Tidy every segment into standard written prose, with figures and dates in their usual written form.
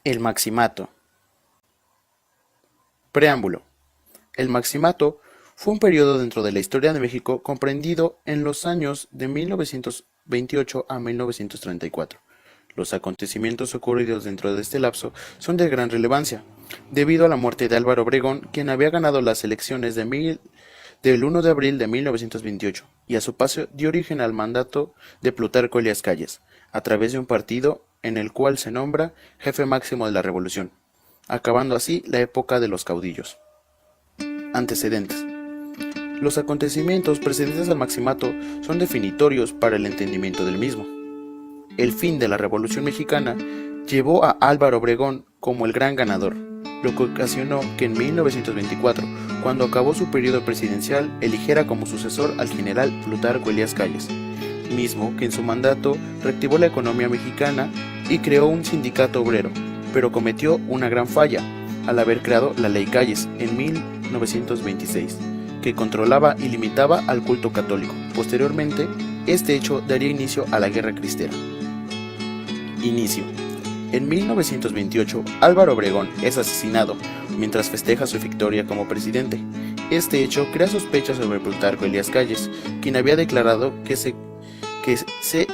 El Maximato. Preámbulo. El Maximato fue un periodo dentro de la historia de México comprendido en los años de 1928 a 1934. Los acontecimientos ocurridos dentro de este lapso son de gran relevancia, debido a la muerte de Álvaro Obregón, quien había ganado las elecciones del 1 de abril de 1928, y a su paso dio origen al mandato de Plutarco Elías Calles, a través de un partido en el cual se nombra jefe máximo de la revolución, acabando así la época de los caudillos. Antecedentes. Los acontecimientos precedentes al Maximato son definitorios para el entendimiento del mismo. El fin de la Revolución Mexicana llevó a Álvaro Obregón como el gran ganador, lo que ocasionó que en 1924, cuando acabó su periodo presidencial, eligiera como sucesor al general Plutarco Elías Calles, mismo que en su mandato reactivó la economía mexicana y creó un sindicato obrero, pero cometió una gran falla al haber creado la Ley Calles en 1926, que controlaba y limitaba al culto católico. Posteriormente, este hecho daría inicio a la Guerra Cristera. Inicio. En 1928, Álvaro Obregón es asesinado mientras festeja su victoria como presidente. Este hecho crea sospechas sobre Plutarco Elías Calles, quien había declarado que se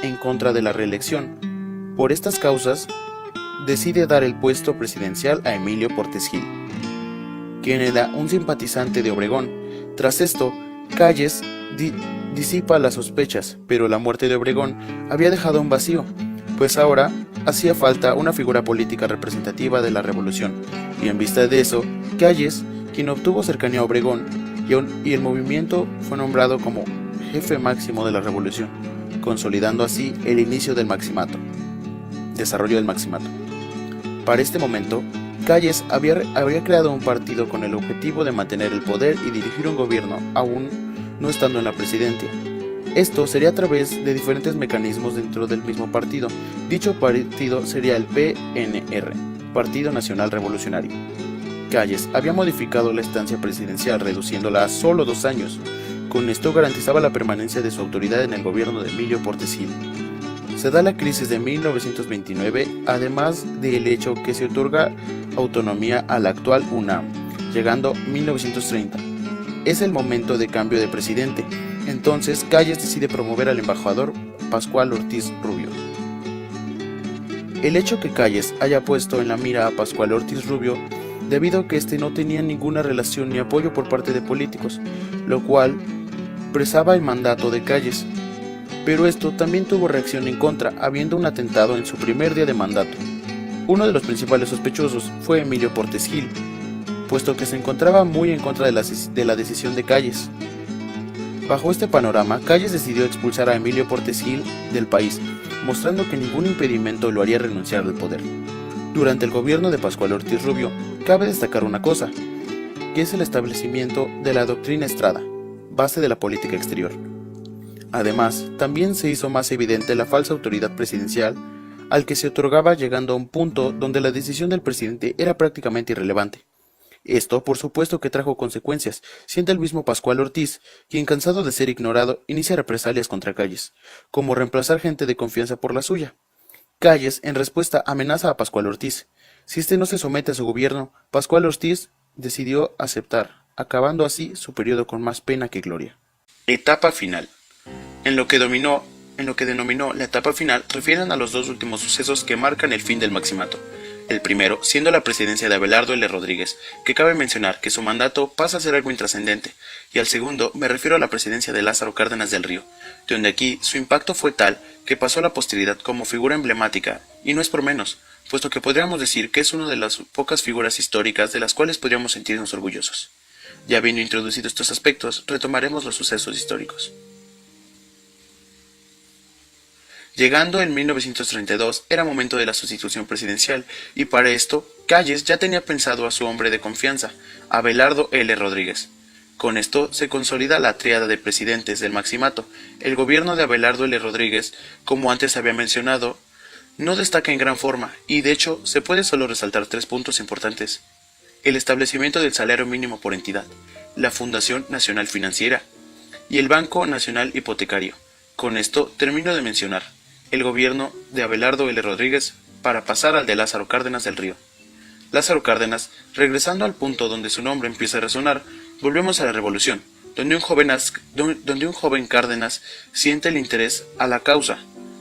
en contra de la reelección. Por estas causas, decide dar el puesto presidencial a Emilio Portes Gil, quien era un simpatizante de Obregón. Tras esto, Calles disipa las sospechas, pero la muerte de Obregón había dejado un vacío, pues ahora hacía falta una figura política representativa de la revolución, y en vista de eso, Calles, quien obtuvo cercanía a Obregón, y el movimiento fue nombrado como jefe máximo de la revolución, consolidando así el inicio del Maximato. Desarrollo del Maximato. Para este momento, Calles había creado un partido con el objetivo de mantener el poder y dirigir un gobierno, aún no estando en la presidencia. Esto sería a través de diferentes mecanismos dentro del mismo partido. Dicho partido sería el PNR, Partido Nacional Revolucionario. Calles había modificado la estancia presidencial, reduciéndola a solo 2 años. Con esto garantizaba la permanencia de su autoridad en el gobierno de Emilio Portes Gil. Se da la crisis de 1929, además del hecho que se otorga autonomía a la actual UNAM, llegando 1930. Es el momento de cambio de presidente. Entonces, Calles decide promover al embajador Pascual Ortiz Rubio. El hecho que Calles haya puesto en la mira a Pascual Ortiz Rubio, debido a que este no tenía ninguna relación ni apoyo por parte de políticos, lo cual presaba el mandato de Calles. Pero esto también tuvo reacción en contra, habiendo un atentado en su primer día de mandato. Uno de los principales sospechosos fue Emilio Portes Gil, puesto que se encontraba muy en contra de la decisión de Calles. Bajo este panorama, Calles decidió expulsar a Emilio Portes Gil del país, mostrando que ningún impedimento lo haría renunciar al poder. Durante el gobierno de Pascual Ortiz Rubio, cabe destacar una cosa, que es el establecimiento de la doctrina Estrada, base de la política exterior. Además, también se hizo más evidente la falsa autoridad presidencial al que se otorgaba, llegando a un punto donde la decisión del presidente era prácticamente irrelevante. Esto, por supuesto, que trajo consecuencias, siendo el mismo Pascual Ortiz, quien cansado de ser ignorado, inicia represalias contra Calles, como reemplazar gente de confianza por la suya. Calles, en respuesta, amenaza a Pascual Ortiz. Si este no se somete a su gobierno, Pascual Ortiz decidió aceptar, acabando así su periodo con más pena que gloria. Etapa final. En lo que denominó la etapa final, refieren a los dos últimos sucesos que marcan el fin del Maximato. El primero, siendo la presidencia de Abelardo L. Rodríguez, que cabe mencionar que su mandato pasa a ser algo intrascendente, y al segundo me refiero a la presidencia de Lázaro Cárdenas del Río, donde aquí su impacto fue tal que pasó a la posteridad como figura emblemática, y no es por menos, puesto que podríamos decir que es una de las pocas figuras históricas de las cuales podríamos sentirnos orgullosos. Ya habiendo introducido estos aspectos, retomaremos los sucesos históricos. Llegando en 1932, era momento de la sustitución presidencial, y para esto, Calles ya tenía pensado a su hombre de confianza, Abelardo L. Rodríguez. Con esto se consolida la tríada de presidentes del Maximato. El gobierno de Abelardo L. Rodríguez, como antes había mencionado, no destaca en gran forma, y de hecho se puede solo resaltar 3 puntos importantes. El establecimiento del salario mínimo por entidad, la Fundación Nacional Financiera y el Banco Nacional Hipotecario. Con esto termino de mencionar. El gobierno de Abelardo L. Rodríguez para pasar al de Lázaro Cárdenas del Río. Lázaro Cárdenas, regresando al punto donde su nombre empieza a resonar, volvemos a la revolución, donde un joven Cárdenas siente el interés a la causa,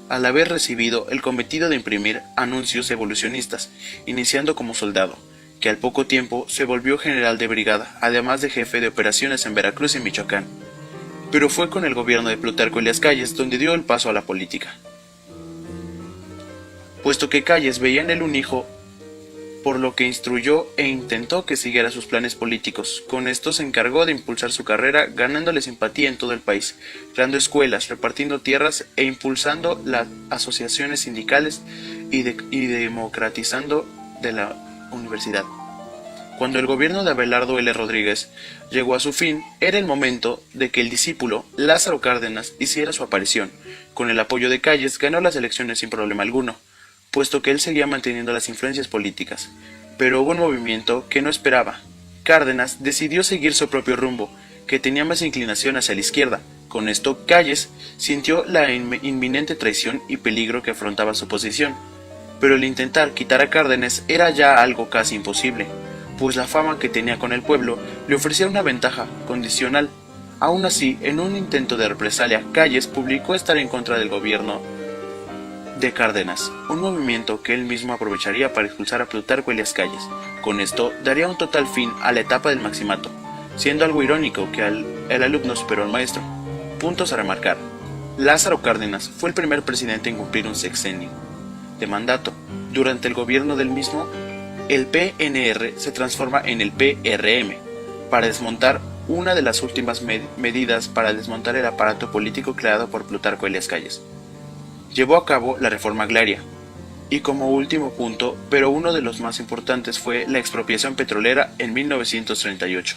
al haber recibido el cometido de imprimir anuncios evolucionistas, iniciando como soldado, que al poco tiempo se volvió general de brigada, además de jefe de operaciones en Veracruz y Michoacán. Pero fue con el gobierno de Plutarco Elías Calles donde dio el paso a la política, puesto que Calles veía en él un hijo, por lo que instruyó e intentó que siguiera sus planes políticos. Con esto se encargó de impulsar su carrera, ganándole simpatía en todo el país, creando escuelas, repartiendo tierras e impulsando las asociaciones sindicales y democratizando de la universidad. Cuando el gobierno de Abelardo L. Rodríguez llegó a su fin, era el momento de que el discípulo Lázaro Cárdenas hiciera su aparición. Con el apoyo de Calles ganó las elecciones sin problema alguno, puesto que él seguía manteniendo las influencias políticas. Pero hubo un movimiento que no esperaba. Cárdenas decidió seguir su propio rumbo, que tenía más inclinación hacia la izquierda. Con esto, Calles sintió la inminente traición y peligro que afrontaba su posición. Pero el intentar quitar a Cárdenas era ya algo casi imposible, pues la fama que tenía con el pueblo le ofrecía una ventaja condicional. Aún así, en un intento de represalia, Calles publicó estar en contra del gobierno de Cárdenas, un movimiento que él mismo aprovecharía para expulsar a Plutarco Elías Calles. Con esto daría un total fin a la etapa del maximato, siendo algo irónico que el alumno superó al maestro. Puntos a remarcar: Lázaro Cárdenas fue el primer presidente en cumplir un sexenio de mandato. Durante el gobierno del mismo, el PNR se transforma en el PRM, para desmontar una de las últimas medidas para desmontar el aparato político creado por Plutarco Elías Calles. Llevó a cabo la reforma agraria, y como último punto, pero uno de los más importantes, fue la expropiación petrolera en 1938.